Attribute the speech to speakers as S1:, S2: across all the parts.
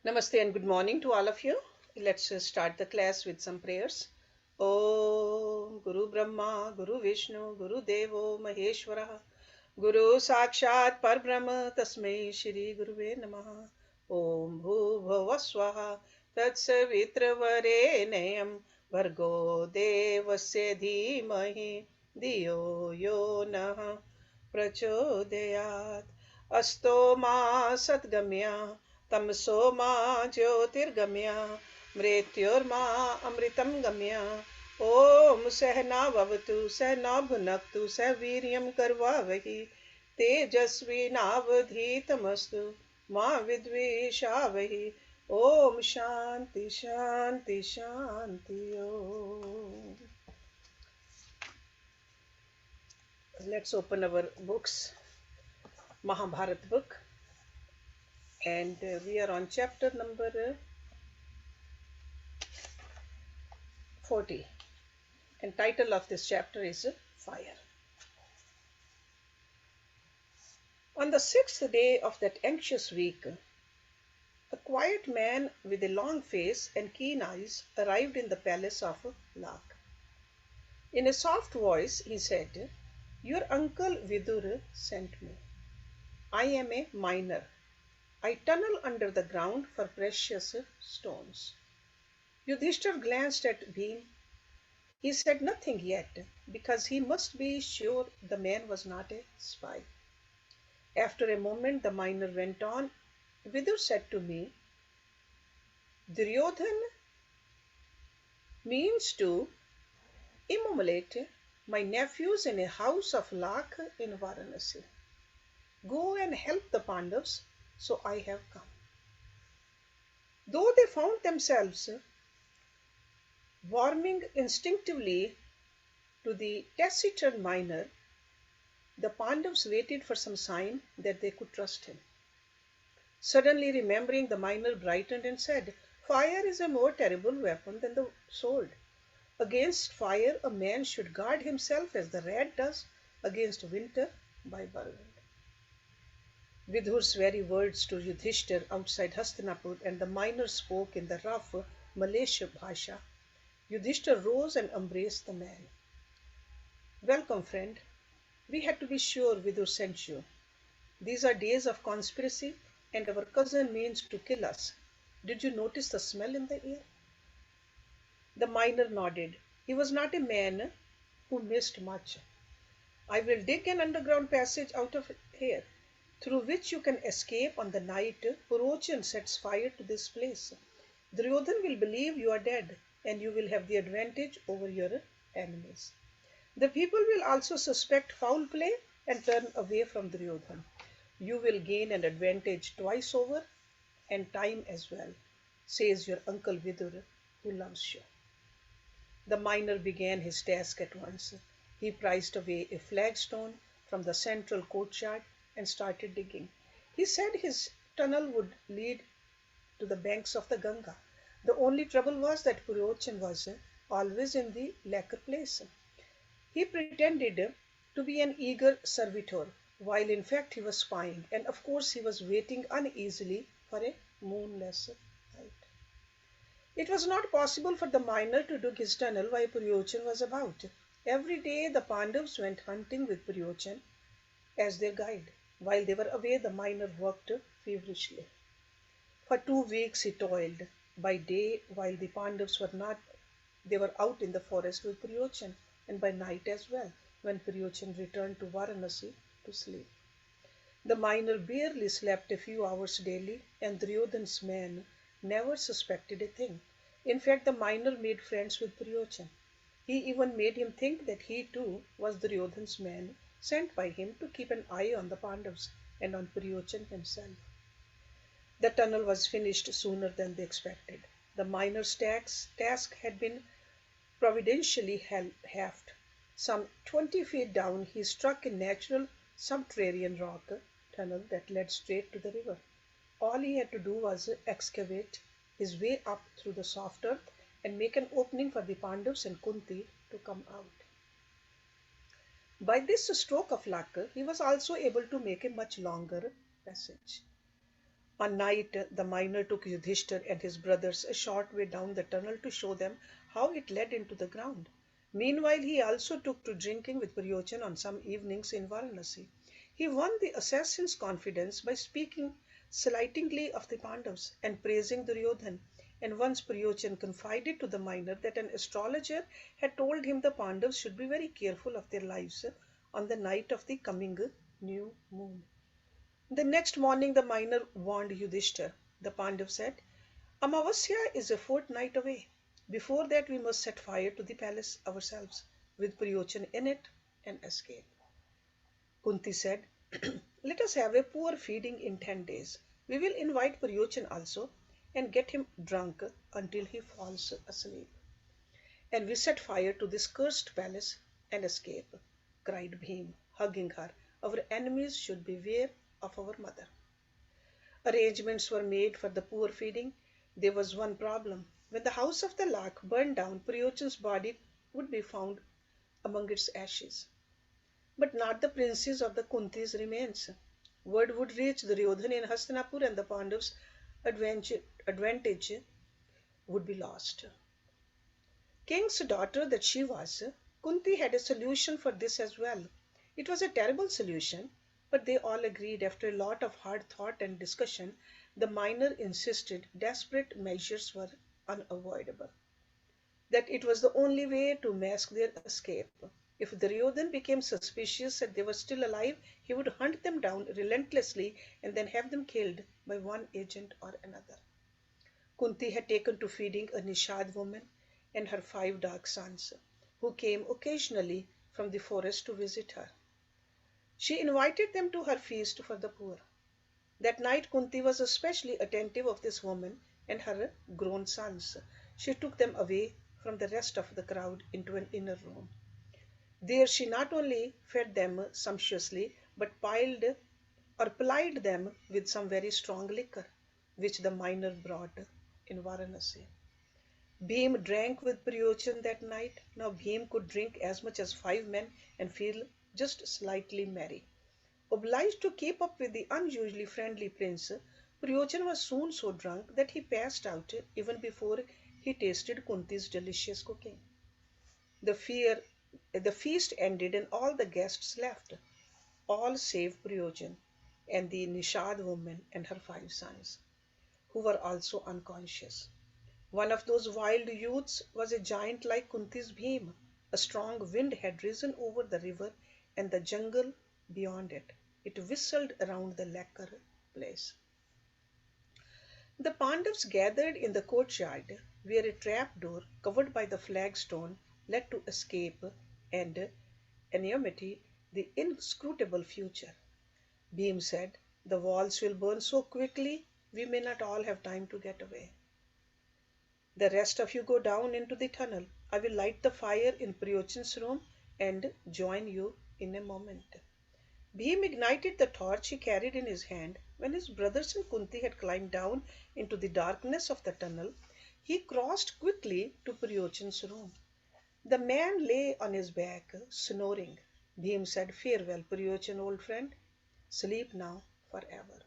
S1: Namaste and good morning to all of you. Let's start the class with some prayers. Om Guru Brahma, Guru Vishnu, Guru Devo Maheshwara, Guru Sakshat Parbrahma, Tasmai Shri Guruve Namaha. Om Bhuvava Swaha, Tatsavitra Vargo Devasya Dhimahi, Diyo Yo Nah Prachodayat. Asto Ma Satgamya, तमसो मा ज्योतिर्गम्य मृत्योर्मा अमृतं गम्य ओम सहना भवतु सहना भुनक्तु सह वीर्यं करवावहि तेजस्विनावधीतमस्तु मा विद्विषावहि ओम शांति शांति Shanti Om. Let's open our books. Mahabharata book. And we are on chapter number 40, and title of this chapter is Fire. On the 6th day of that anxious week, a quiet man with a long face and keen eyes arrived in the palace of Lak. In a soft voice he said, "Your uncle Vidur sent me. I am a miner. I tunnel under the ground for precious stones." Yudhishthir glanced at Bhim. He said nothing yet, because he must be sure the man was not a spy. After a moment, the miner went on. "Vidur said to me, Duryodhan means to immolate my nephews in a house of Lak in Varanasi. Go and help the Pandavas, so I have come." Though they found themselves warming instinctively to the taciturn miner, the Pandavas waited for some sign that they could trust him. Suddenly remembering, the miner brightened and said, "Fire is a more terrible weapon than the sword. Against fire a man should guard himself as the rat does against winter by whirlwind." Vidur's very words to Yudhishthir outside Hastinapur, and the miner spoke in the rough Malaysia Bhasha. Yudhishthir rose and embraced the man. "Welcome, friend. We had to be sure Vidur sent you. These are days of conspiracy, and our cousin means to kill us. Did you notice the smell in the air?" The miner nodded. He was not a man who missed much. "I will dig an underground passage out of here, through which you can escape on the night Purochan sets fire to this place. Duryodhan will believe you are dead, and you will have the advantage over your enemies. The people will also suspect foul play and turn away from Duryodhan. You will gain an advantage twice over, and time as well, says your uncle Vidur, who loves you." The miner began his task at once. He prized away a flagstone from the central courtyard and started digging. He said his tunnel would lead to the banks of the Ganga. The only trouble was that Purochan was always in the lacquer place. He pretended to be an eager servitor, while in fact he was spying, and of course he was waiting uneasily for a moonless night. It was not possible for the miner to dig his tunnel while Purochan was about. Every day the Pandavas went hunting with Purochan as their guide. While they were away, the miner worked feverishly. For 2 weeks he toiled. By day, while the Pandavas were not, they were out in the forest with Purochan, and by night as well, when Purochan returned to Varanasi to sleep. The miner barely slept a few hours daily, and Duryodhan's men never suspected a thing. In fact, the miner made friends with Purochan. He even made him think that he too was Duryodhan's man, sent by him to keep an eye on the Pandavas and on Purochan himself. The tunnel was finished sooner than they expected. The miner's task had been providentially halved. Some 20 feet down, he struck a natural subterranean rock tunnel that led straight to the river. All he had to do was excavate his way up through the soft earth and make an opening for the Pandavas and Kunti to come out. By this stroke of luck, he was also able to make a much longer passage. On night, the miner took Yudhishthir and his brothers a short way down the tunnel to show them how it led into the ground. Meanwhile, he also took to drinking with Puryochan on some evenings in Varanasi. He won the assassin's confidence by speaking slightingly of the Pandavas and praising Duryodhan. And once Puryochan confided to the miner that an astrologer had told him the Pandavas should be very careful of their lives on the night of the coming new moon. The next morning the miner warned Yudhishthir. The Pandav said, Amavasya is a fortnight away. Before that we must set fire to the palace ourselves, with Puryochan in it, and escape. Kunti said, Let us have a poor feeding in 10 days. We will invite Puryochan also, and get him drunk until he falls asleep. And we set fire to this cursed palace and escape, cried Bhim, hugging her. Our enemies should beware of our mother. Arrangements were made for the poor feeding. There was one problem. When the house of the Lakh burned down, Priyochan's body would be found among its ashes, but not the prince's or the Kunti's remains. Word would reach Duryodhan in Hastinapur and the Pandavs' advantage would be lost. King's daughter that she was, Kunti had a solution for this as well. It was a terrible solution, but they all agreed after a lot of hard thought and discussion. The miner insisted desperate measures were unavoidable, that it was the only way to mask their escape. If Duryodhan became suspicious that they were still alive, he would hunt them down relentlessly and then have them killed by one agent or another. Kunti had taken to feeding a Nishad woman and her 5 dark sons, who came occasionally from the forest to visit her. She invited them to her feast for the poor. That night Kunti was especially attentive of this woman and her grown sons. She took them away from the rest of the crowd into an inner room. There she not only fed them sumptuously, but plied them with some very strong liquor, which the miner brought in Varanasi. Bhim drank with Priyochan that night. Now Bhim could drink as much as 5 men and feel just slightly merry. Obliged to keep up with the unusually friendly prince, Priyochan was soon so drunk that he passed out even before he tasted Kunti's delicious cooking. The, fear, the feast ended and all the guests left, all save Priyochan and the Nishad woman and her 5 sons, who were also unconscious. One of those wild youths was a giant like Kunti's Bhim. A strong wind had risen over the river and the jungle beyond it. It whistled around the lacquer place. The Pandavas gathered in the courtyard where a trap door covered by the flagstone led to escape and enmity, the inscrutable future. Bhim said, The walls will burn so quickly we may not all have time to get away. The rest of you go down into the tunnel. I will light the fire in Priyochan's room and join you in a moment. Bhim ignited the torch he carried in his hand. When his brothers and Kunti had climbed down into the darkness of the tunnel, he crossed quickly to Priyochan's room. The man lay on his back, snoring. Bhim said, Farewell, Priyochan, old friend. Sleep now forever.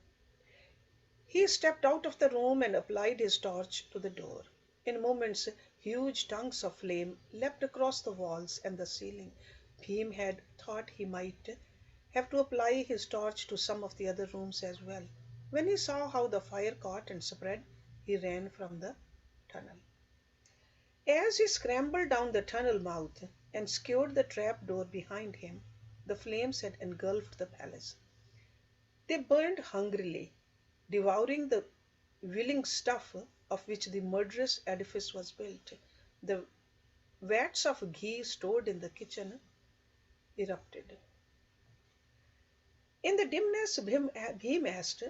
S1: He stepped out of the room and applied his torch to the door. In moments, huge tongues of flame leapt across the walls and the ceiling. Bhim had thought he might have to apply his torch to some of the other rooms as well. When he saw how the fire caught and spread, he ran from the tunnel. As he scrambled down the tunnel mouth and secured the trap door behind him, the flames had engulfed the palace. They burned hungrily, devouring the willing stuff of which the murderous edifice was built. The vats of ghee stored in the kitchen erupted. In the dimness, Bhim asked,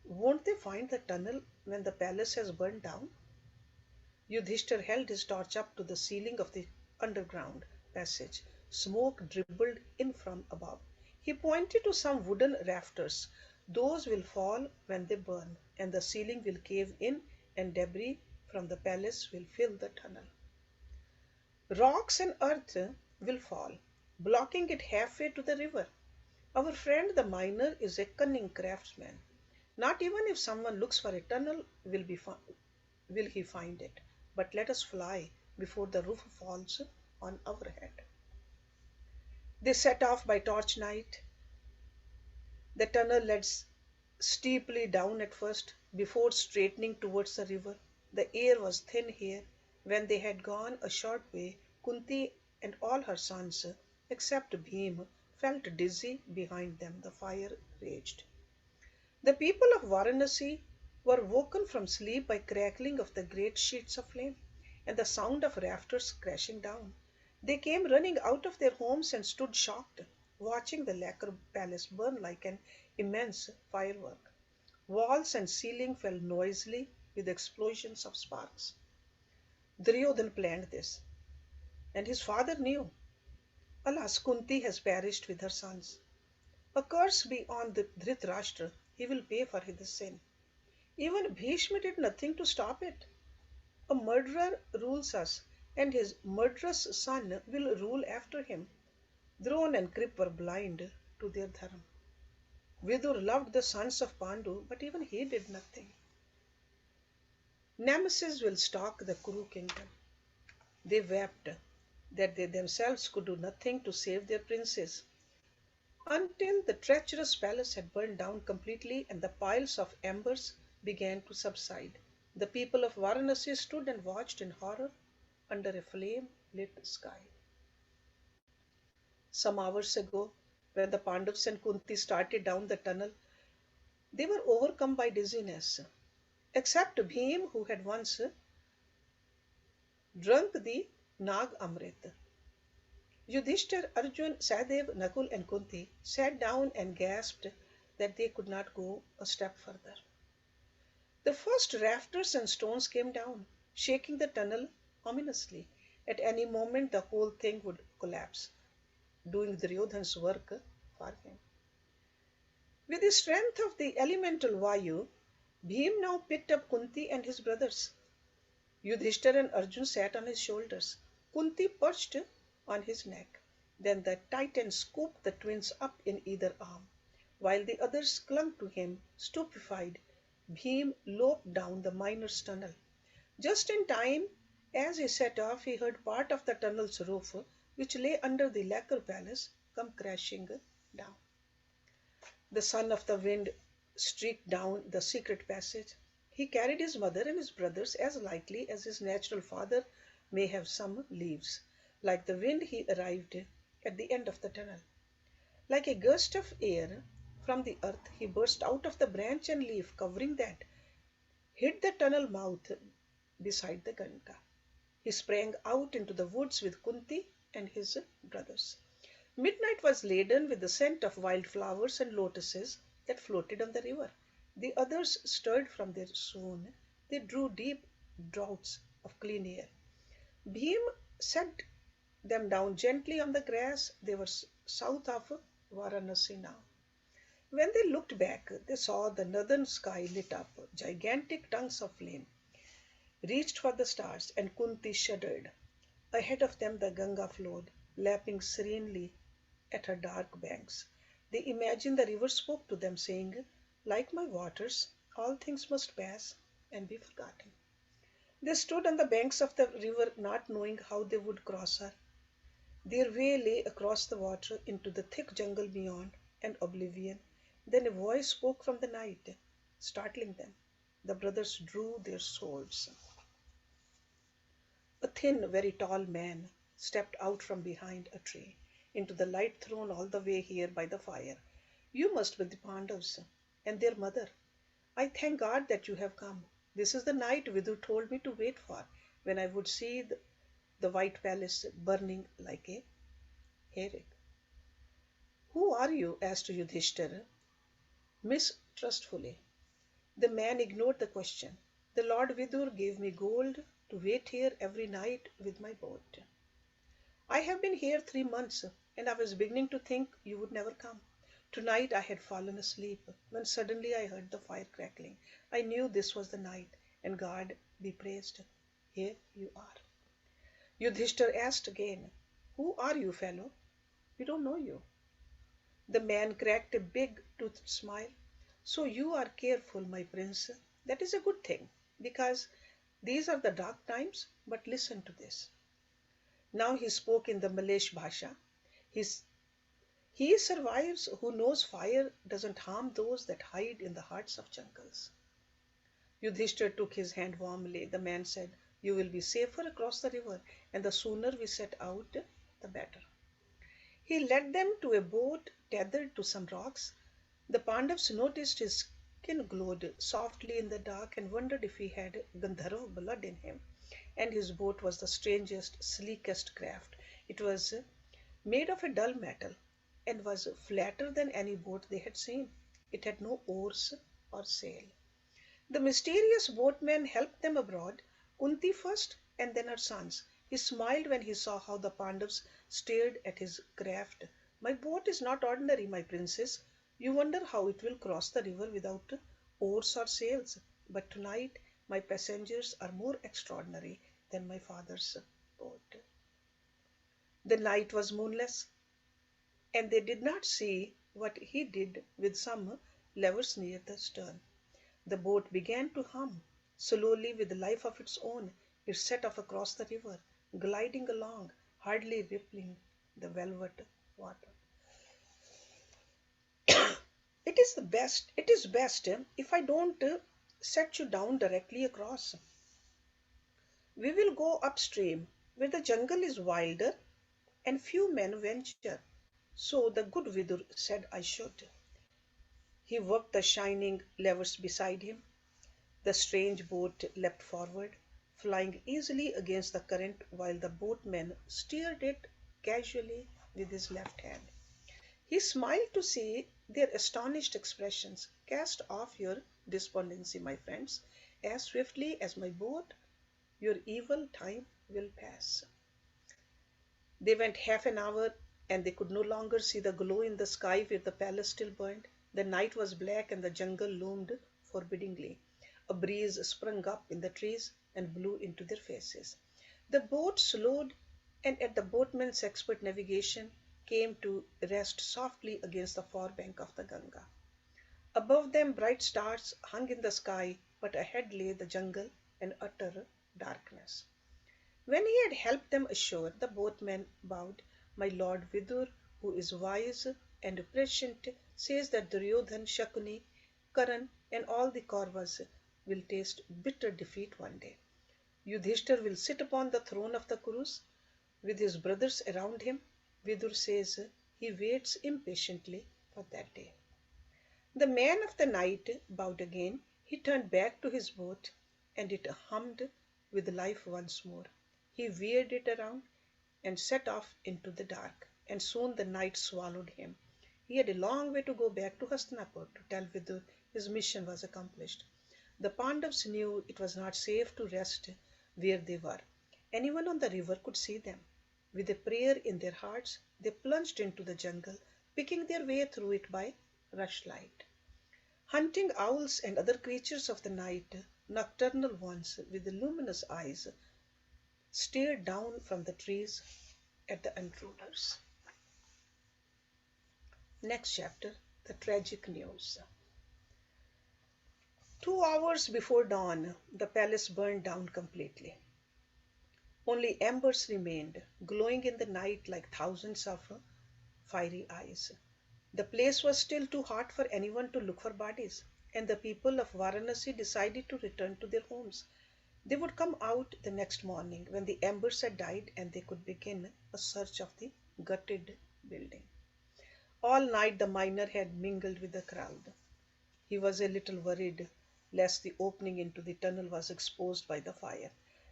S1: Won't they find the tunnel when the palace has burned down? Yudhishthir held his torch up to the ceiling of the underground passage. Smoke dribbled in from above. He pointed to some wooden rafters. Those will fall when they burn, and the ceiling will cave in and debris from the palace will fill the tunnel. Rocks and earth will fall, blocking it halfway to the river. Our friend the miner is a cunning craftsman. Not even if someone looks for a tunnel will he find it. But let us fly before the roof falls on our head. They set off by torchlight. The tunnel led steeply down at first, before straightening towards the river. The air was thin here. When they had gone a short way, Kunti and all her sons, except Bhim, felt dizzy behind them. The fire raged. The people of Varanasi were woken from sleep by crackling of the great sheets of flame and the sound of rafters crashing down. They came running out of their homes and stood shocked, watching the lacquer palace burn like an immense firework. Walls and ceiling fell noisily with explosions of sparks. Duryodhan planned this, and his father knew. Alas, Kunti has perished with her sons. A curse be on the Dhritarashtra, he will pay for his sin. Even Bhishma did nothing to stop it. A murderer rules us, and his murderous son will rule after him. Drona and Krip were blind to their dharma. Vidur loved the sons of Pandu, but even he did nothing. Nemesis will stalk the Kuru kingdom. They wept that they themselves could do nothing to save their princes, until the treacherous palace had burned down completely and the piles of embers began to subside. The people of Varanasi stood and watched in horror under a flame lit sky. Some hours ago, when the Pandavas and Kunti started down the tunnel, they were overcome by dizziness, except Bhim, who had once drunk the Nag Amrit. Yudhishthir, Arjun, Sahadev, Nakul, and Kunti sat down and gasped that they could not go a step further. The first rafters and stones came down, shaking the tunnel ominously. At any moment, the whole thing would collapse, doing Duryodhan's work for him. With the strength of the elemental Vayu, Bhim now picked up Kunti and his brothers. Yudhishthir and Arjun sat on his shoulders. Kunti perched on his neck. Then the Titan scooped the twins up in either arm. While the others clung to him, stupefied, Bhim loped down the miner's tunnel. Just in time, as he set off, he heard part of the tunnel's roof, which lay under the lacquer palace, come crashing down. The son of the wind streaked down the secret passage. He carried his mother and his brothers as lightly as his natural father may have some leaves. Like the wind, he arrived at the end of the tunnel. Like a gust of air from the earth, he burst out of the branch and leaf covering that hid the tunnel mouth beside the Ganga. He sprang out into the woods with Kunti and his brothers. Midnight was laden with the scent of wild flowers and lotuses that floated on the river. The others stirred from their swoon. They drew deep draughts of clean air. Bhim set them down gently on the grass. They were south of Varanasi now. When they looked back, they saw the northern sky lit up. Gigantic tongues of flame reached for the stars, and Kunti shuddered. Ahead of them, the Ganga flowed, lapping serenely at her dark banks. They imagined the river spoke to them, saying, "Like my waters, all things must pass and be forgotten." They stood on the banks of the river, not knowing how they would cross her. Their way lay across the water into the thick jungle beyond and oblivion. Then a voice spoke from the night, startling them. The brothers drew their swords. A thin, very tall man stepped out from behind a tree into the light thrown all the way here by the fire. "You must be the Pandavas and their mother. I thank God that you have come. This is the night Vidur told me to wait for, when I would see the white palace burning like a hayrick." "Who are you?" asked Yudhishthira mistrustfully. The man ignored the question. "The Lord Vidur gave me gold to wait here every night with my boat. I have been here 3 months, and I was beginning to think you would never come. Tonight I had fallen asleep, when suddenly I heard the fire crackling. I knew this was the night, and God be praised. Here you are." Yudhishthir asked again, "Who are you, fellow? We don't know you." The man cracked a big toothed smile. So you are careful, my prince. That is a good thing, because these are the dark times, but listen to this. Now he spoke in the Malay Bhasha. His, he survives who knows fire doesn't harm those that hide in the hearts of jungles. Yudhishthir took his hand warmly. The man said, "You will be safer across the river, and the sooner we set out, the better." He led them to a boat tethered to some rocks. The Pandavas noticed his skin glowed softly in the dark and wondered if he had Gandharva blood in him. And his boat was the strangest, sleekest craft. It was made of a dull metal and was flatter than any boat they had seen. It had no oars or sail. The mysterious boatman helped them abroad, Kunti first and then her sons. He smiled when he saw how the Pandavas stared at his craft. "My boat is not ordinary, my princess. You wonder how it will cross the river without oars or sails. But tonight my passengers are more extraordinary than my father's boat." The night was moonless, and they did not see what he did with some levers near the stern. The boat began to hum. Slowly, with a life of its own, it set off across the river, gliding along, hardly rippling the velvet water. It is best if I don't set you down directly across. We will go upstream, where the jungle is wilder and few men venture. So the good Vidur said I should. He worked the shining levers beside him. The strange boat leapt forward, flying easily against the current while the boatman steered it casually with his left hand. He smiled to see their astonished expressions. "Cast off your despondency, my friends. As swiftly as my boat, your evil time will pass." They went half an hour, and they could no longer see the glow in the sky where the palace still burned. The night was black, and the jungle loomed forbiddingly. A breeze sprung up in the trees and blew into their faces. The boat slowed, and at the boatman's expert navigation came to rest softly against the far bank of the Ganga. Above them bright stars hung in the sky, but ahead lay the jungle and utter darkness. When he had helped them ashore, the boatman bowed. "My lord Vidur, who is wise and prescient, says that Duryodhan, Shakuni, Karan, and all the Kauravas will taste bitter defeat one day. Yudhishthir will sit upon the throne of the Kurus with his brothers around him. Vidur says he waits impatiently for that day." The man of the night bowed again. He turned back to his boat, and it hummed with life once more. He veered it around and set off into the dark, and soon the night swallowed him. He had a long way to go back to Hastinapur to tell Vidur his mission was accomplished. The Pandavas knew it was not safe to rest where they were. Anyone on the river could see them. With a prayer in their hearts, they plunged into the jungle, picking their way through it by rushlight. Hunting owls and other creatures of the night, nocturnal ones with luminous eyes, stared down from the trees at the intruders. Next chapter, the tragic news. 2 hours before dawn, the palace burned down completely. Only embers remained, glowing in the night like thousands of fiery eyes. The place was still too hot for anyone to look for bodies, and the people of Varanasi decided to return to their homes. They would come out the next morning when the embers had died and they could begin a search of the gutted building. All night the miner had mingled with the crowd. He was a little worried lest the opening into the tunnel was exposed by the fire.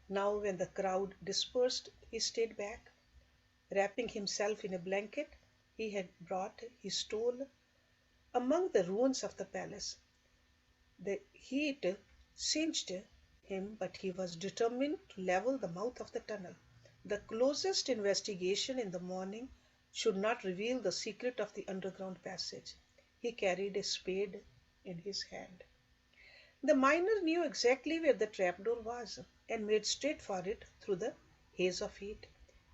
S1: Now, when the crowd dispersed, he stayed back. Wrapping himself in a blanket he had brought, he stole among the ruins of the palace. The heat singed him, but he was determined to level the mouth of the tunnel. The closest investigation in the morning should not reveal the secret of the underground passage. He carried a spade in his hand. The miner knew exactly where the trapdoor was and made straight for it through the haze of heat.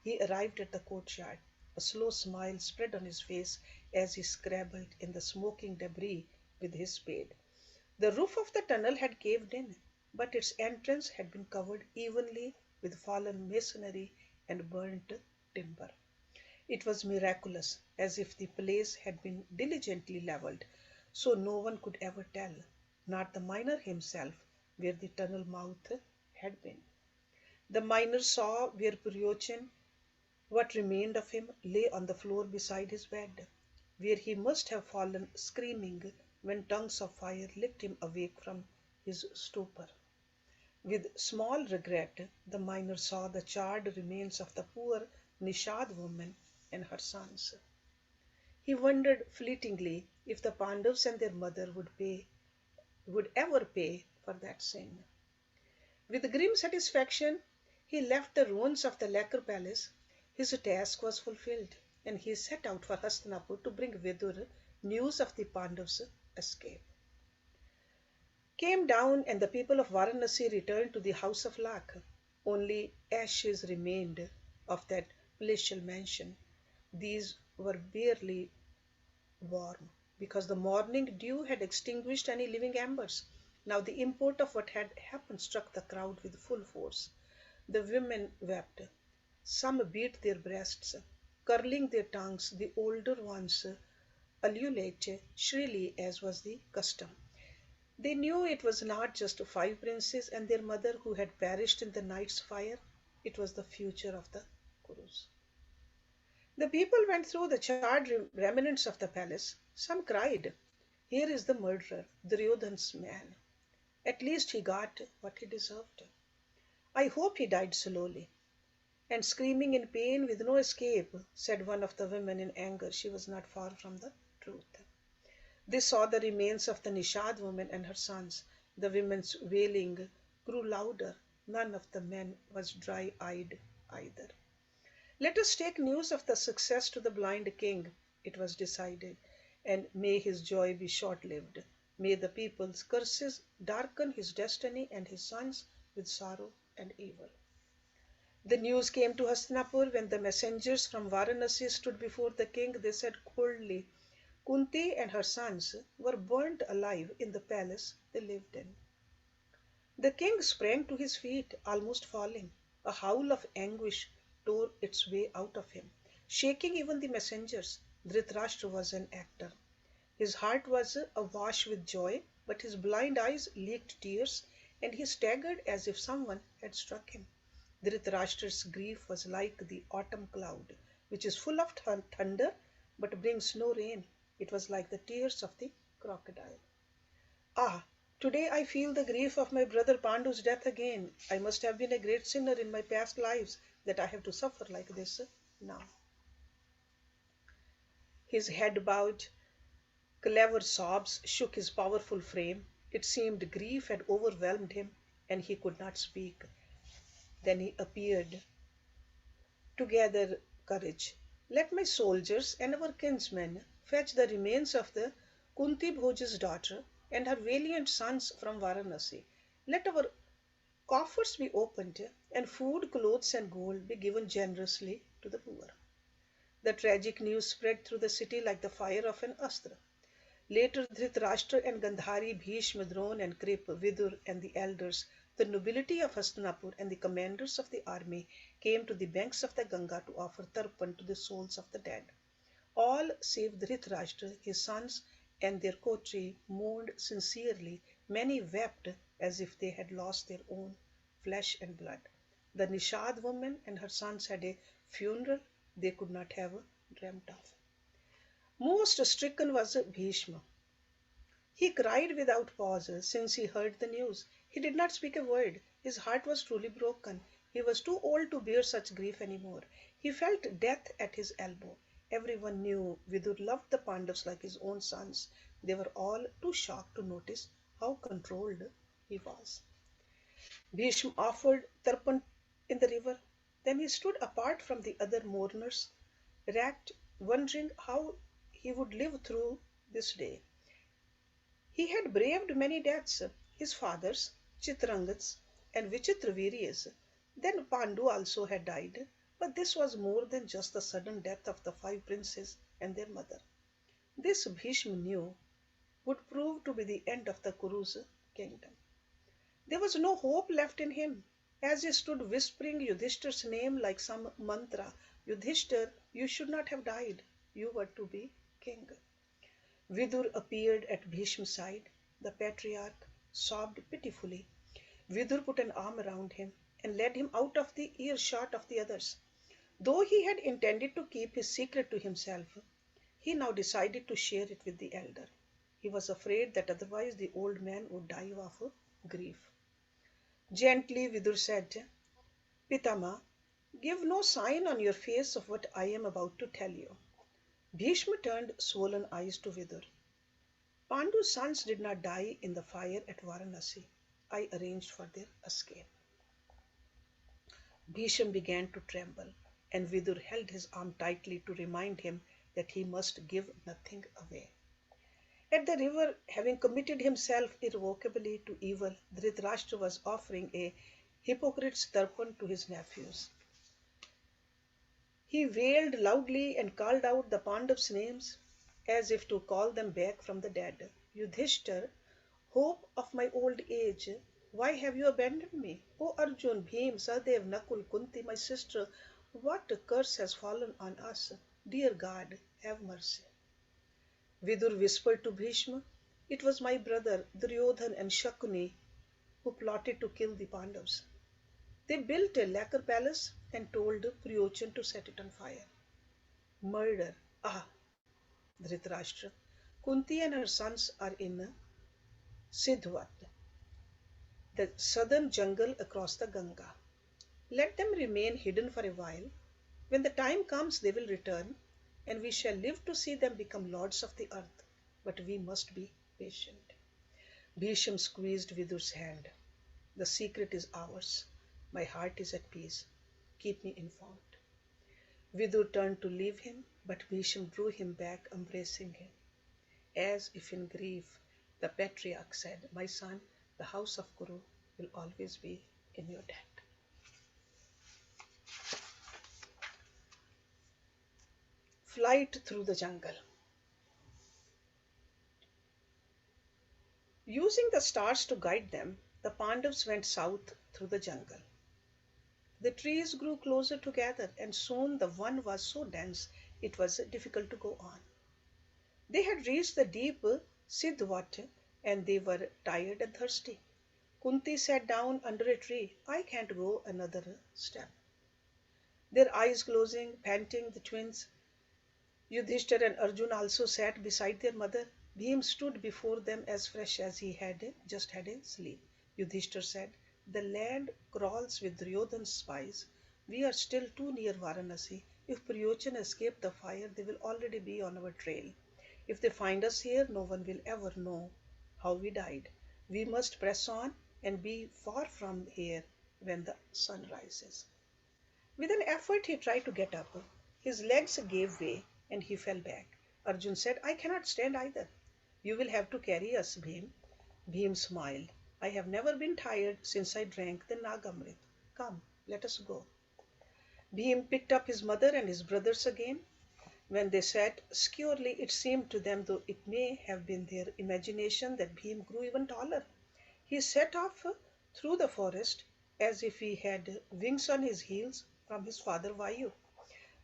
S1: He arrived at the courtyard. A slow smile spread on his face as he scrabbled in the smoking debris with his spade. The roof of the tunnel had caved in, but its entrance had been covered evenly with fallen masonry and burnt timber. It was miraculous, as if the place had been diligently levelled, so no one could ever tell, not the miner himself, where the tunnel mouth had been. The miner saw where Puryochin, what remained of him, lay on the floor beside his bed, where he must have fallen screaming when tongues of fire licked him awake from his stupor. With small regret, the miner saw the charred remains of the poor Nishad woman and her sons. He wondered fleetingly if the Pandavas and their mother would ever pay for that sin. With grim satisfaction, he left the ruins of the lacquer palace. His task was fulfilled, and he set out for Hastinapur to bring Vidur news of the Pandavas' escape. Came down, and the people of Varanasi returned to the house of Lakh. Only ashes remained of that palatial mansion. These were barely warm, because the morning dew had extinguished any living embers. Now the import of what had happened struck the crowd with full force. The women wept. Some beat their breasts, curling their tongues, the older ones ululate shrilly, as was the custom. They knew it was not just five princes and their mother who had perished in the night's fire, it was the future of the Kurus. The people went through the charred remnants of the palace. Some cried, "Here is the murderer, Duryodhan's man. At least he got what he deserved. I hope he died slowly." And screaming in pain with no escape, said one of the women in anger. She was not far from the truth. They saw the remains of the Nishad woman and her sons. The women's wailing grew louder. None of the men was dry eyed either. "Let us take news of the success to the blind king," it was decided, "and may his joy be short lived. May the people's curses darken his destiny and his sons with sorrow and evil." The news came to Hastinapur when the messengers from Varanasi stood before the king. They said coldly, Kunti and her sons were burnt alive in the palace they lived in. The king sprang to his feet, almost falling. A howl of anguish tore its way out of him, shaking even the messengers. Dhritarashtra was an actor. His heart was awash with joy, but his blind eyes leaked tears, and he staggered as if someone had struck him. Dhritarashtra's grief was like the autumn cloud, which is full of thunder but brings no rain. It was like the tears of the crocodile. "Ah, today I feel the grief of my brother Pandu's death again. I must have been a great sinner in my past lives that I have to suffer like this now." His head bowed, clever sobs shook his powerful frame. It seemed grief had overwhelmed him, and he could not speak. Then he appeared to gather courage. "Let my soldiers and our kinsmen fetch the remains of the Kunti Bhoj's daughter and her valiant sons from Varanasi. Let our coffers be opened, and food, clothes, and gold be given generously to the poor." The tragic news spread through the city like the fire of an astra. Later, Dhritarashtra and Gandhari, Bhishma, Drona, and Kripa, Vidur, and the elders, the nobility of Hastinapur, and the commanders of the army came to the banks of the Ganga to offer tarpan to the souls of the dead. All save Dhritarashtra, his sons, and their kotri mourned sincerely. Many wept as if they had lost their own flesh and blood. The Nishad woman and her sons had a funeral they could not have dreamt of. Most stricken was Bhishma. He cried without pause since he heard the news. He did not speak a word. His heart was truly broken. He was too old to bear such grief any more. He felt death at his elbow. Everyone knew Vidur loved the Pandavas like his own sons. They were all too shocked to notice how controlled he was. Bhishma offered tarpan in the river. Then he stood apart from the other mourners, racked, wondering how he would live through this day. He had braved many deaths, his father's, Chitrangat's, and Vichitravirya's. Then Pandu also had died, but this was more than just the sudden death of the five princes and their mother. This Bhishma knew would prove to be the end of the Kuru's kingdom. There was no hope left in him. As he stood whispering Yudhishthir's name like some mantra, Yudhishthir, you should not have died. You were to be king. Vidur appeared at Bhishma's side. The patriarch sobbed pitifully. Vidur put an arm around him and led him out of the earshot of the others. Though he had intended to keep his secret to himself, he now decided to share it with the elder. He was afraid that otherwise the old man would die of grief. Gently, Vidur said, Pitama, give no sign on your face of what I am about to tell you. Bhishma turned swollen eyes to Vidur. Pandu's sons did not die in the fire at Varanasi. I arranged for their escape. Bhishma began to tremble, and Vidur held his arm tightly to remind him that he must give nothing away. At the river, having committed himself irrevocably to evil, Dhritarashtra was offering a hypocrite's tarpan to his nephews. He wailed loudly and called out the Pandavs' names as if to call them back from the dead. Yudhishthir, hope of my old age, why have you abandoned me? O Arjun, Bhim, Sadev, Nakul, Kunti, my sister, what curse has fallen on us? Dear God, have mercy. Vidur whispered to Bhishma, it was my brother Duryodhan and Shakuni who plotted to kill the Pandavas. They built a lacquer palace and told Priyochan to set it on fire. Murder. Ah, Dhritarashtra. Kunti and her sons are in Sidhwat, the southern jungle across the Ganga. Let them remain hidden for a while. When the time comes, they will return, and we shall live to see them become lords of the earth. But we must be patient. Bhisham squeezed Vidur's hand. The secret is ours. My heart is at peace. Keep me informed. Vidur turned to leave him, but Bhisham drew him back, embracing him. As if in grief, the patriarch said, my son, the house of Kuru will always be in your debt. Flight through the jungle. Using the stars to guide them, the Pandavas went south through the jungle. The trees grew closer together, and soon the one was so dense it was difficult to go on. They had reached the deep Sidhwat, and they were tired and thirsty. Kunti sat down under a tree. I can't go another step. Their eyes closing, panting, the twins Yudhishthir and Arjun also sat beside their mother. Bhim stood before them as fresh as he had just had a sleep. Yudhishthir said, the land crawls with Duryodhan's spies. We are still too near Varanasi. If Priyochan escaped the fire, they will already be on our trail. If they find us here, no one will ever know how we died. We must press on and be far from here when the sun rises. With an effort, he tried to get up. His legs gave way and he fell back. Arjun said, I cannot stand either. You will have to carry us, Bhim. Bhim smiled. I have never been tired since I drank the Nagamrit. Come, let us go. Bhim picked up his mother and his brothers again. When they sat securely, it seemed to them, though it may have been their imagination, that Bhim grew even taller. He set off through the forest as if he had wings on his heels from his father Vayu.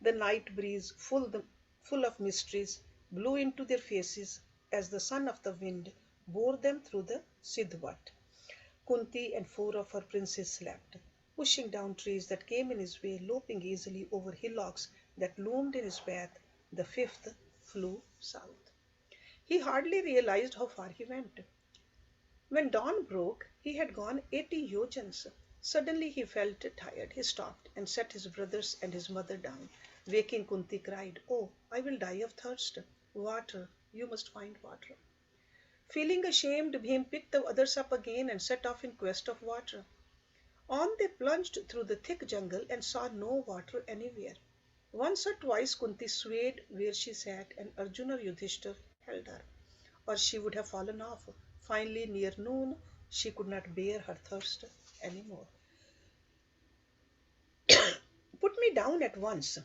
S1: The night breeze, full of mysteries, blew into their faces as the son of the wind bore them through the Sidhwat. Kunti and 4 of her princes slept, pushing down trees that came in his way, loping easily over hillocks that loomed in his path. The 5th flew south. He hardly realized how far he went. When dawn broke, he had gone 80 yojans. Suddenly he felt tired. He stopped and set his brothers and his mother down. Waking Kunti cried, oh, I will die of thirst. Water, you must find water. Feeling ashamed, Bhim picked the others up again and set off in quest of water. On they plunged through the thick jungle and saw no water anywhere. Once or twice Kunti swayed where she sat and Arjuna or Yudhishthir held her, or she would have fallen off. Finally, near noon, she could not bear her thirst anymore. Put me down at once.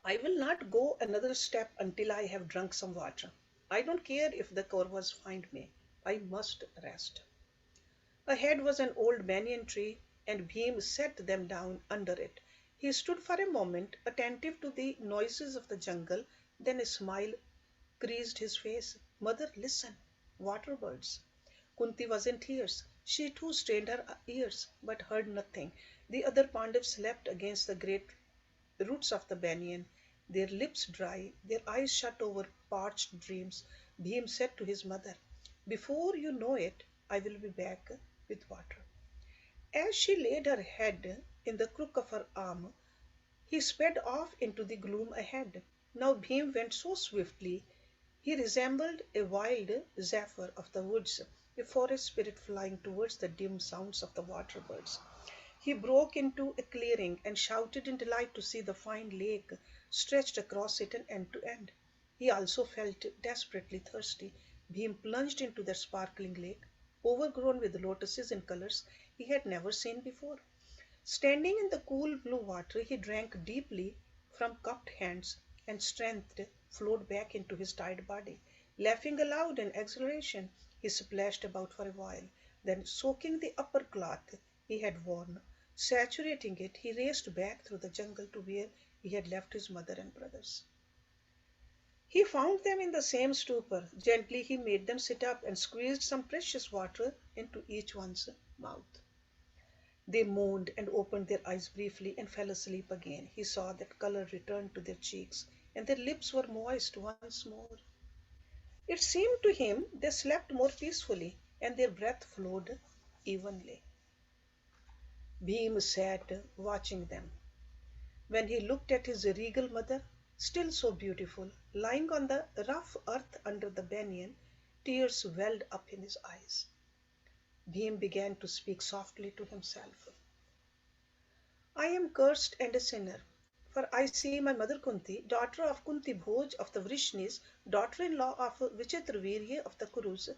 S1: I will not go another step until I have drunk some water. I don't care if the Kauravas find me. I must rest. Ahead was an old banyan tree, and Bhim set them down under it. He stood for a moment, attentive to the noises of the jungle, then a smile creased his face. Mother, listen. Water birds. Kunti was in tears. She too strained her ears, but heard nothing. The other Pandavas slept against the great roots of the banyan, their lips dry, their eyes shut over parched dreams. Bhim said to his mother, before you know it, I will be back with water. As she laid her head in the crook of her arm, he sped off into the gloom ahead. Now Bhim went so swiftly, he resembled a wild zephyr of the woods, a forest spirit flying towards the dim sounds of the water birds. He broke into a clearing and shouted in delight to see the fine lake stretched across it and end to end. He also felt desperately thirsty. Bhim plunged into the sparkling lake, overgrown with lotuses in colors he had never seen before. Standing in the cool blue water, he drank deeply from cupped hands, and strength flowed back into his tired body. Laughing aloud in exhilaration, he splashed about for a while. Then, soaking the upper cloth he had worn, saturating it, he raced back through the jungle to where he had left his mother and brothers. He found them in the same stupor. Gently he made them sit up and squeezed some precious water into each one's mouth. They moaned and opened their eyes briefly and fell asleep again. He saw that color return to their cheeks, and their lips were moist once more. It seemed to him they slept more peacefully, and their breath flowed evenly. Bhim sat watching them. When he looked at his regal mother, still so beautiful, lying on the rough earth under the banyan, tears welled up in his eyes. Bhim began to speak softly to himself. I am cursed and a sinner, for I see my mother Kunti, daughter of Kunti Bhoj of the Vrishnis, daughter-in-law of Vichitravirya of the Kurus,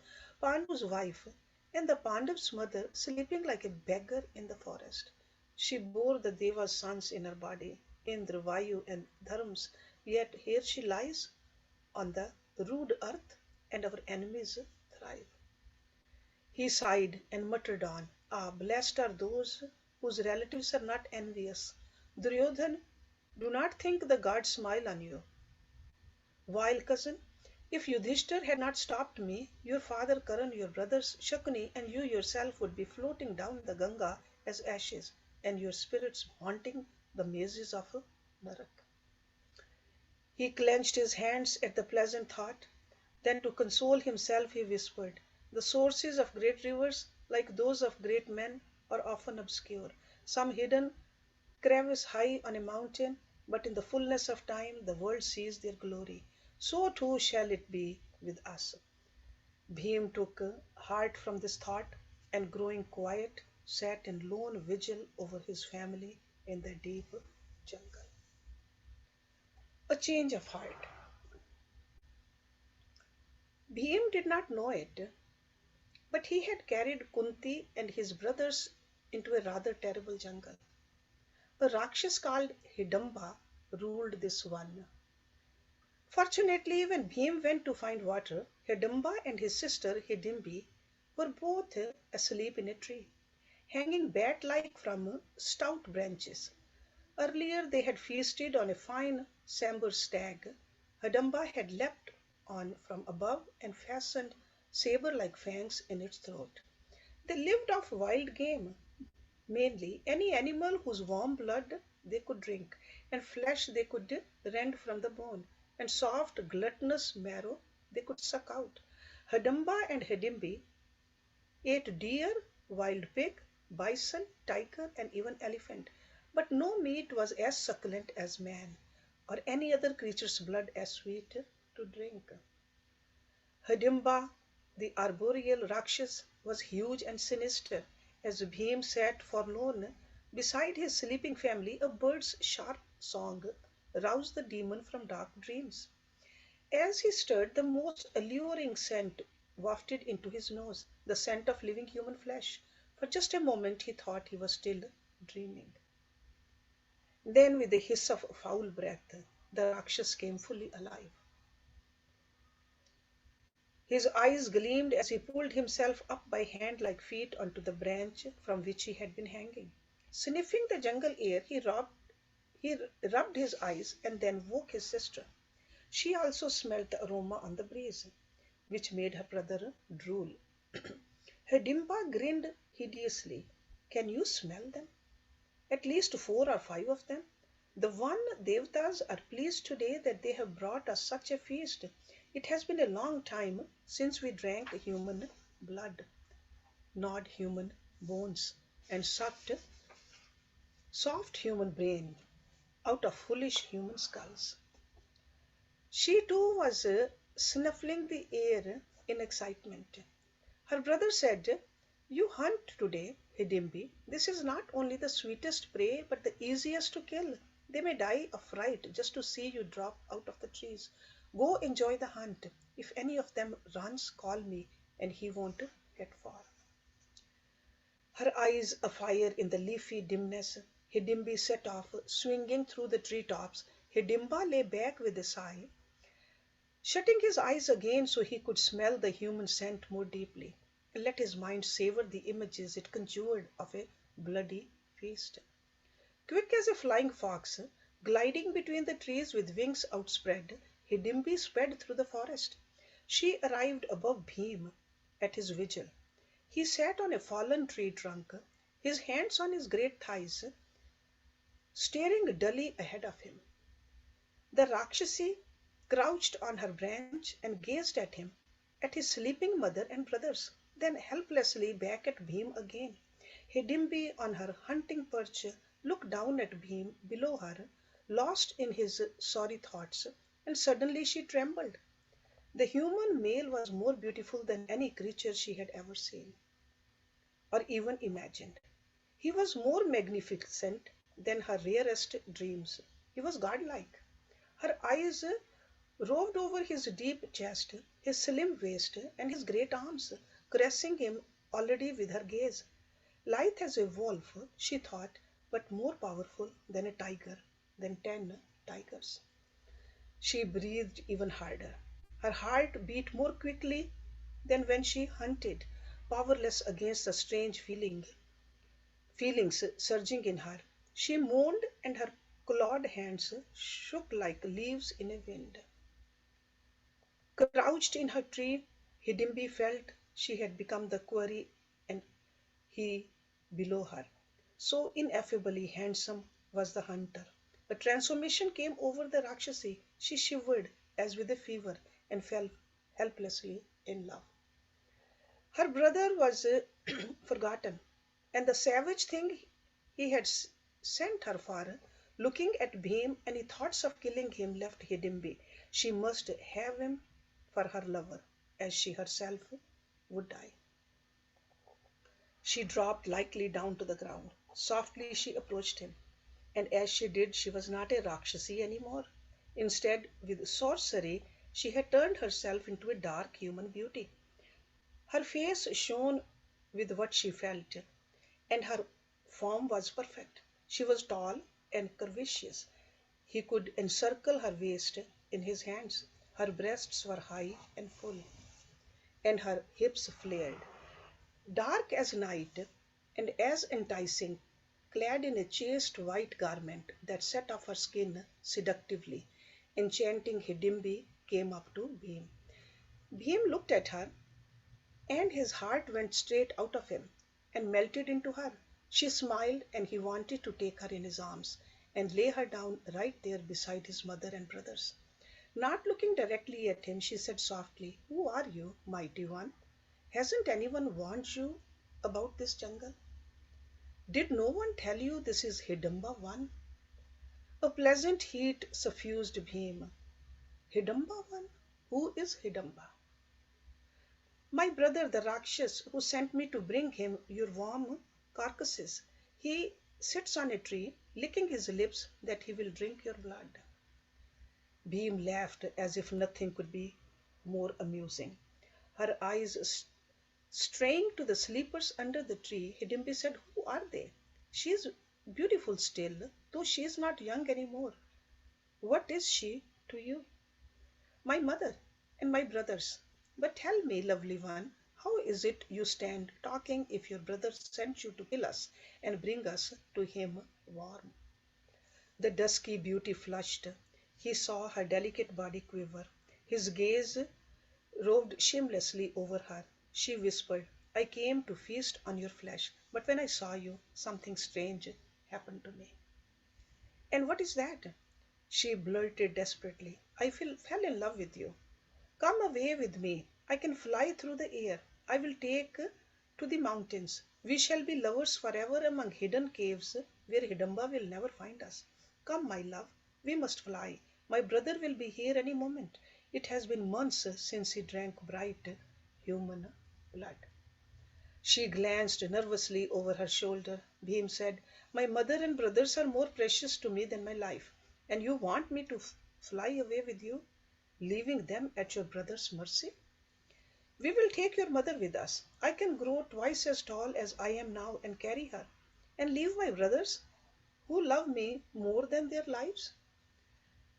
S1: Pandu's wife, and the Pandav's mother sleeping like a beggar in the forest. She bore the Deva's sons in her body, Indra, Vayu, and Dharms, yet here she lies on the rude earth, and our enemies thrive. He sighed and muttered on, ah, blessed are those whose relatives are not envious. Duryodhan, do not think the gods smile on you. While cousin, if Yudhishthir had not stopped me, your father Karan, your brothers Shakuni, and you yourself would be floating down the Ganga as ashes, and your spirits haunting the mazes of Narak. He clenched his hands at the pleasant thought. Then, to console himself, he whispered, the sources of great rivers, like those of great men, are often obscure, some hidden crevice high on a mountain, but in the fullness of time the world sees their glory. So too shall it be with us. Bhim took heart from this thought, and growing quiet, sat in lone vigil over his family in the deep jungle. A change of heart. Bhim did not know it, but he had carried Kunti and his brothers into a rather terrible jungle. A Rakshas called Hidamba ruled this one. Fortunately, when Bhim went to find water, Hidamba and his sister Hidimbi were both asleep in a tree, hanging bat like from stout branches. Earlier they had feasted on a fine sambar stag. Hidamba had leapt on from above and fastened saber like fangs in its throat. They lived off wild game, mainly any animal whose warm blood they could drink, and flesh they could rend from the bone, and soft, gluttonous marrow they could suck out. Hidamba and Hidimbi ate deer, wild pig, bison, tiger, and even elephant, but no meat was as succulent as man, or any other creature's blood as sweet to drink. Hidimba, the arboreal Rakshas, was huge and sinister. As Bhim sat forlorn beside his sleeping family, a bird's sharp song roused the demon from dark dreams. As he stirred, the most alluring scent wafted into his nose, the scent of living human flesh. For just a moment he thought he was still dreaming. Then, with a hiss of foul breath, the Rakshas came fully alive. His eyes gleamed as he pulled himself up by hand like feet onto the branch from which he had been hanging. Sniffing the jungle air, he rubbed his eyes and then woke his sister. She also smelled the aroma on the breeze, which made her brother drool. Hidimba grinned hideously. Can you smell them? At least 4 or 5 of them. The one Devtas are pleased today that they have brought us such a feast. It has been a long time since we drank human blood, gnawed human bones, and sucked soft human brain out of foolish human skulls. She too was snuffling the air in excitement. Her brother said, You hunt today, Hidimbi. This is not only the sweetest prey, but the easiest to kill. They may die of fright just to see you drop out of the trees. Go enjoy the hunt. If any of them runs, call me, and he won't get far. Her eyes afire in the leafy dimness, Hidimbi set off, swinging through the tree tops. Hidimba lay back with a sigh, shutting his eyes again so he could smell the human scent more deeply, and let his mind savor the images it conjured of a bloody feast. Quick as a flying fox, gliding between the trees with wings outspread, Hidimbi sped through the forest. She arrived above Bhim at his vigil. He sat on a fallen tree trunk, his hands on his great thighs, staring dully ahead of him. The Rakshasi crouched on her branch and gazed at him, at his sleeping mother and brothers, then helplessly back at Bhim again. Hidimbi on her hunting perch looked down at Bhim below her, lost in his sorry thoughts, and suddenly she trembled. The human male was more beautiful than any creature she had ever seen, or even imagined. He was more magnificent than her rarest dreams. He was godlike. Her eyes roved over his deep chest, his slim waist, and his great arms, caressing him already with her gaze. Lithe as a wolf, she thought, but more powerful than a tiger, than 10 tigers. She breathed even harder. Her heart beat more quickly than when she hunted, powerless against the strange feelings surging in her. She moaned and her clawed hands shook like leaves in a wind. Crouched in her tree, Hidimbi felt she had become the quarry and he below her. So ineffably handsome was the hunter. A transformation came over the Rakshasi. She shivered as with a fever and fell helplessly in love. Her brother was forgotten, and the savage thing he had sent her for, looking at Bhim, any thoughts of killing him left Hidimbi. She must have him for her lover, as she herself would die. She dropped lightly down to the ground. Softly she approached him, and as she did, she was not a Rakshasi any more. Instead, with sorcery, she had turned herself into a dark human beauty. Her face shone with what she felt, and her form was perfect. She was tall and curvaceous. He could encircle her waist in his hands. Her breasts were high and full, and her hips flared. Dark as night and as enticing, clad in a chaste white garment that set off her skin seductively, enchanting Hidimbi came up to Bhim. Bhim looked at her, and his heart went straight out of him and melted into her. She smiled, and he wanted to take her in his arms and lay her down right there beside his mother and brothers. Not looking directly at him, she said softly, Who are you, mighty one? Hasn't anyone warned you about this jungle? Did no one tell you this is Hidamba one? A pleasant heat suffused Bhima. Hidamba one? Who is Hidamba? My brother, the Rakshas, who sent me to bring him your warm carcasses. He sits on a tree, licking his lips that he will drink your blood. Bhim laughed as if nothing could be more amusing. Her eyes straying to the sleepers under the tree, Hidimbi said, Who are they? She is beautiful still, though she is not young any more. What is she to you? My mother and my brothers. But tell me, lovely one, how is it you stand talking if your brother sent you to kill us and bring us to him warm? The dusky beauty flushed. He saw her delicate body quiver. His gaze roved shamelessly over her. She whispered, I came to feast on your flesh, but when I saw you, something strange happened to me. And what is that? She blurted desperately. Fell in love with you. Come away with me. I can fly through the air. I will take to the mountains. We shall be lovers forever among hidden caves where Hidamba will never find us. Come, my love, we must fly. My brother will be here any moment. It has been months since he drank bright human blood. She glanced nervously over her shoulder. Bhim said, my mother and brothers are more precious to me than my life. And you want me to fly away with you, leaving them at your brother's mercy? We will take your mother with us. I can grow twice as tall as I am now and carry her, and leave my brothers, who love me more than their lives.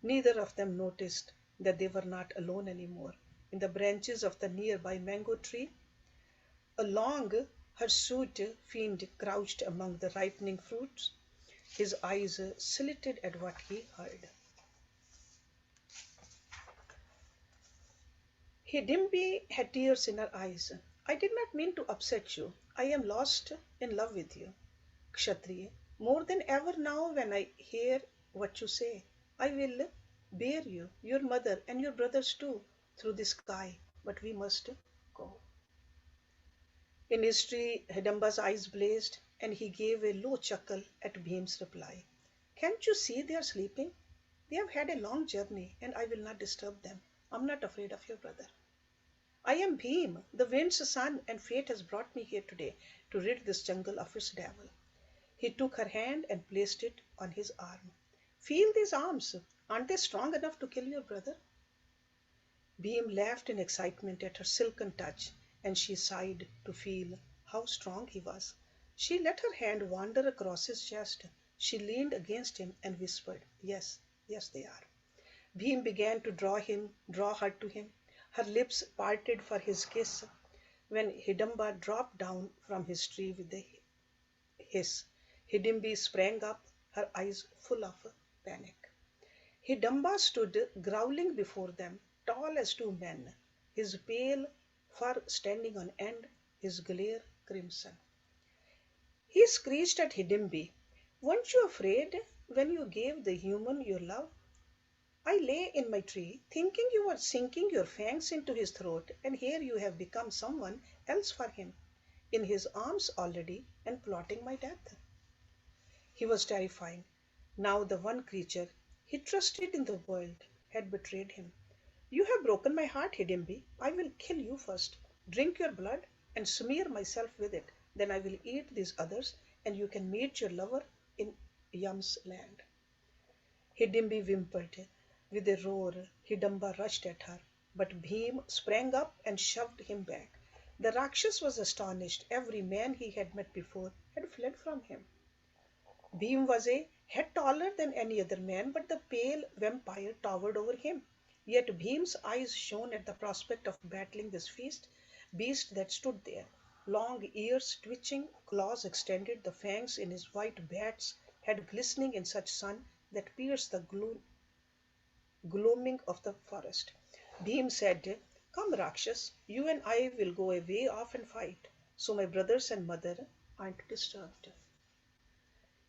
S1: Neither of them noticed that they were not alone anymore. In the branches of the nearby mango tree, a long hirsute fiend crouched among the ripening fruits, his eyes slitted at what he heard. Hidimbi had tears in her eyes. I did not mean to upset you. I am lost in love with you, Kshatriya. More than ever now, when I hear what you say, I will bear you, your mother, and your brothers too, through the sky. But we must go. In history, Hidamba's eyes blazed, and he gave a low chuckle at Bhim's reply. Can't you see they are sleeping? They have had a long journey, and I will not disturb them. I'm not afraid of your brother. I am Bhim, the wind's son, and fate has brought me here today to rid this jungle of its devil. He took her hand and placed it on his arm. Feel these arms. Aren't they strong enough to kill your brother? Bhim laughed in excitement at her silken touch, and she sighed to feel how strong he was. She let her hand wander across his chest. She leaned against him and whispered, Yes, yes, they are. Bhim began to draw her to him. Her lips parted for his kiss when Hidamba dropped down from his tree with a hiss. Hidimbi sprang up, her eyes full of panic. Hidamba stood growling before them, tall as two men, his pale fur standing on end, his glare crimson. He screeched at Hidimbi, Weren't you afraid when you gave the human your love? I lay in my tree, thinking you were sinking your fangs into his throat, and here you have become someone else for him, in his arms already, and plotting my death. He was terrifying. Now the one creature he trusted in the world had betrayed him. You have broken my heart, Hidimbi. I will kill you first, drink your blood, and smear myself with it. Then I will eat these others, and you can meet your lover in Yam's land. Hidimbi whimpered. With a roar, Hidamba rushed at her, but Bhim sprang up and shoved him back. The Rakshas was astonished. Every man he had met before had fled from him. Bhim was a head taller than any other man, but the pale vampire towered over him. Yet Bhim's eyes shone at the prospect of battling this beast that stood there. Long ears twitching, claws extended, the fangs in his white bat's head glistening in such sun that pierced the gloaming of the forest. Bhim said, Come, Rakshas, you and I will go away off and fight, so my brothers and mother aren't disturbed.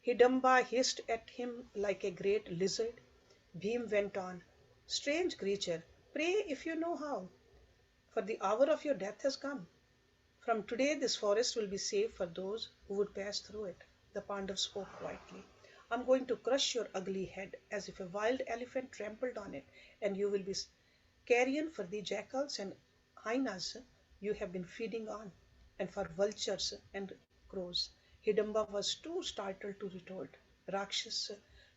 S1: Hidamba hissed at him like a great lizard. Bhim went on, Strange creature, pray if you know how, for the hour of your death has come. From today this forest will be safe for those who would pass through it. The Pandav spoke quietly. I'm going to crush your ugly head as if a wild elephant trampled on it, and you will be carrion for the jackals and hyenas you have been feeding on, and for vultures and crows. Hidamba was too startled to retort. Rakshas,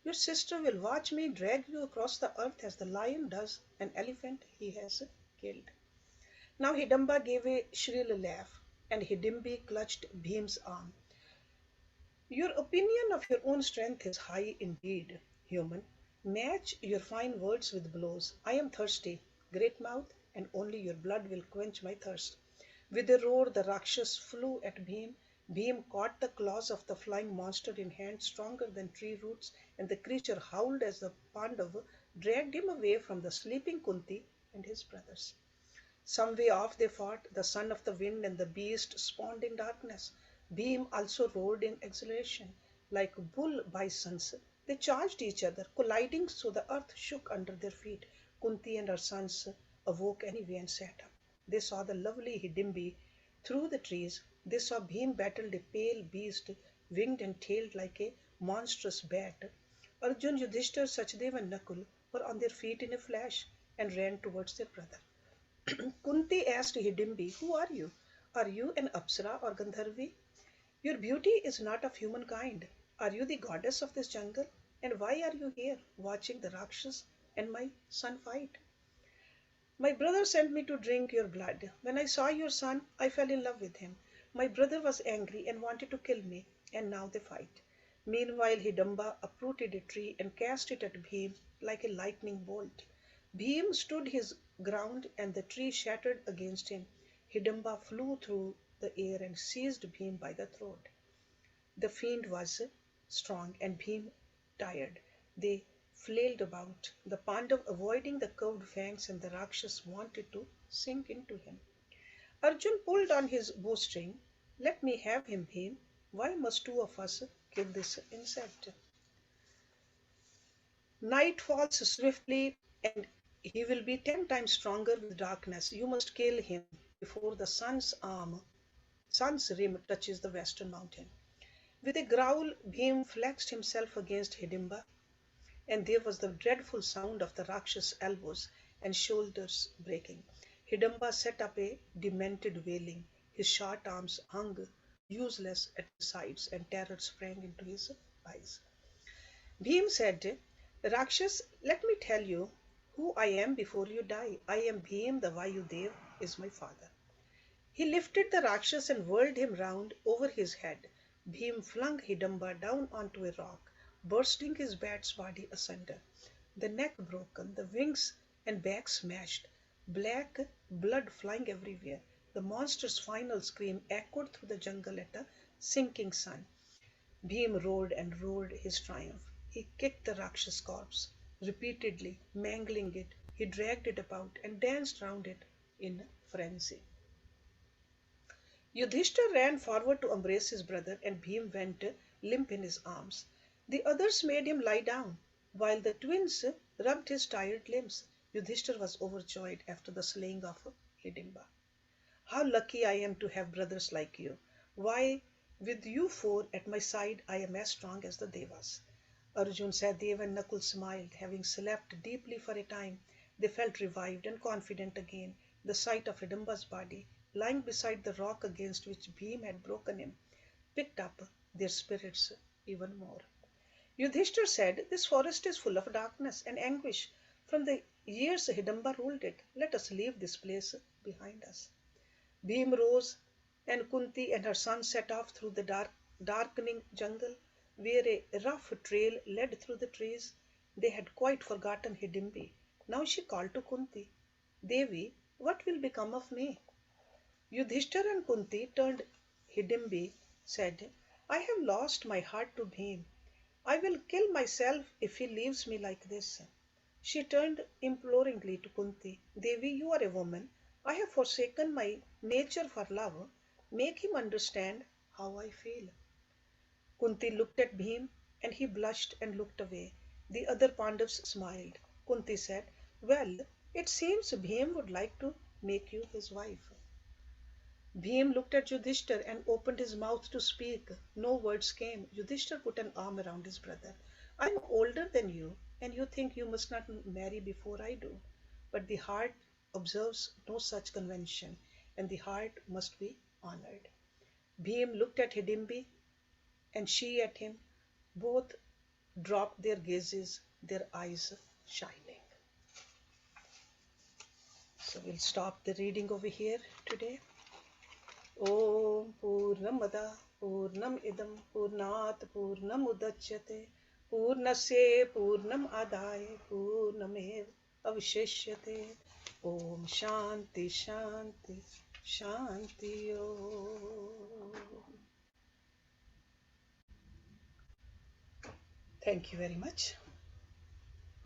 S1: your sister will watch me drag you across the earth as the lion does an elephant he has killed. Now Hidamba gave a shrill laugh, and Hidimbi clutched Bhim's arm. Your opinion of your own strength is high indeed, human. Match your fine words with blows. I am thirsty. Great mouth, and only your blood will quench my thirst. With a roar, the Rakshas flew at Bhim. Bhim caught the claws of the flying monster in hands stronger than tree roots, and the creature howled as the Pandava dragged him away from the sleeping Kunti and his brothers. Some way off they fought, the son of the wind and the beast spawned in darkness. Bhim also roared in exhilaration. Like bull bisons, they charged each other, colliding so the earth shook under their feet. Kunti and her sons awoke anyway and sat up. They saw the lovely Hidimbi through the trees. They saw Bhim battled a pale beast, winged and tailed like a monstrous bat. Arjun, Yudhishthir, Sachdev, and Nakul were on their feet in a flash and ran towards their brother. Kunti asked Hidimbi, "Who are you? Are you an Apsara or Gandharvi? Your beauty is not of humankind. Are you the goddess of this jungle? And why are you here, watching the Rakshas and my son fight?" "My brother sent me to drink your blood. When I saw your son, I fell in love with him. My brother was angry and wanted to kill me, and now they fight." Meanwhile, Hidamba uprooted a tree and cast it at Bhim like a lightning bolt. Bhim stood his ground, and the tree shattered against him. Hidamba flew through the air and seized Bhim by the throat. The fiend was strong and Bhim tired. They flailed about, the Pandav avoiding the curved fangs, and the Rakshas wanted to sink into him. Arjun pulled on his bowstring. "Let me have him, Bhim. Why must two of us kill this insect? Night falls swiftly, and he will be 10 times stronger with darkness. You must kill him before the sun's rim touches the western mountain." With a growl, Bhim flexed himself against Hidimba, and there was the dreadful sound of the Rakshas' elbows and shoulders breaking. Hidimba set up a demented wailing. His short arms hung useless at his sides, and terror sprang into his eyes. Bhim said, "Rakshas, let me tell you who I am before you die. I am Bhim, the Vayudev is my father." He lifted the Rakshas and whirled him round over his head. Bhim flung Hidamba down onto a rock, bursting his bat's body asunder. The neck broken, the wings and back smashed, black blood flying everywhere. The monster's final scream echoed through the jungle at the sinking sun. Bhim roared and roared his triumph. He kicked the Rakshas corpse repeatedly, mangling it. He dragged it about and danced round it in frenzy. Yudhishthir ran forward to embrace his brother, and Bhim went limp in his arms. The others made him lie down, while the twins rubbed his tired limbs. Yudhishthir was overjoyed after the slaying of Hidimba. "How lucky I am to have brothers like you! Why, with you four at my side, I am as strong as the Devas." Arjun, Sahdev, and Nakul smiled. Having slept deeply for a time, they felt revived and confident again. The sight of Hidimba's body, lying beside the rock against which Bhim had broken him, picked up their spirits even more. Yudhishthir said, "This forest is full of darkness and anguish. From the years Hidamba ruled it, let us leave this place behind us." Bhim rose, and Kunti and her son set off through the darkening jungle, where a rough trail led through the trees. They had quite forgotten Hidimbi. Now she called to Kunti, "Devi, what will become of me?" Yudhishthir and Kunti turned. Hidimbi said, "I have lost my heart to Bhim. I will kill myself if he leaves me like this." She turned imploringly to Kunti, "Devi, you are a woman. I have forsaken my nature for love. Make him understand how I feel." Kunti looked at Bhim, and he blushed and looked away. The other Pandavas smiled. Kunti said, "Well, it seems Bhim would like to make you his wife." Bhim looked at Yudhishthir and opened his mouth to speak. No words came. Yudhishthir put an arm around his brother. "I am older than you, and you think you must not marry before I do. But the heart observes no such convention, and the heart must be honored." Bhim looked at Hidimbi, and she at him. Both dropped their gazes, their eyes shining. So we'll stop the reading over here today. Om Purnamada Purnam Idam Purnat Purnam Udachyate Purnasya Purnam Adaya Purnamev Avisheshyate. Om Shanti Shanti Shanti Om. Thank you very much.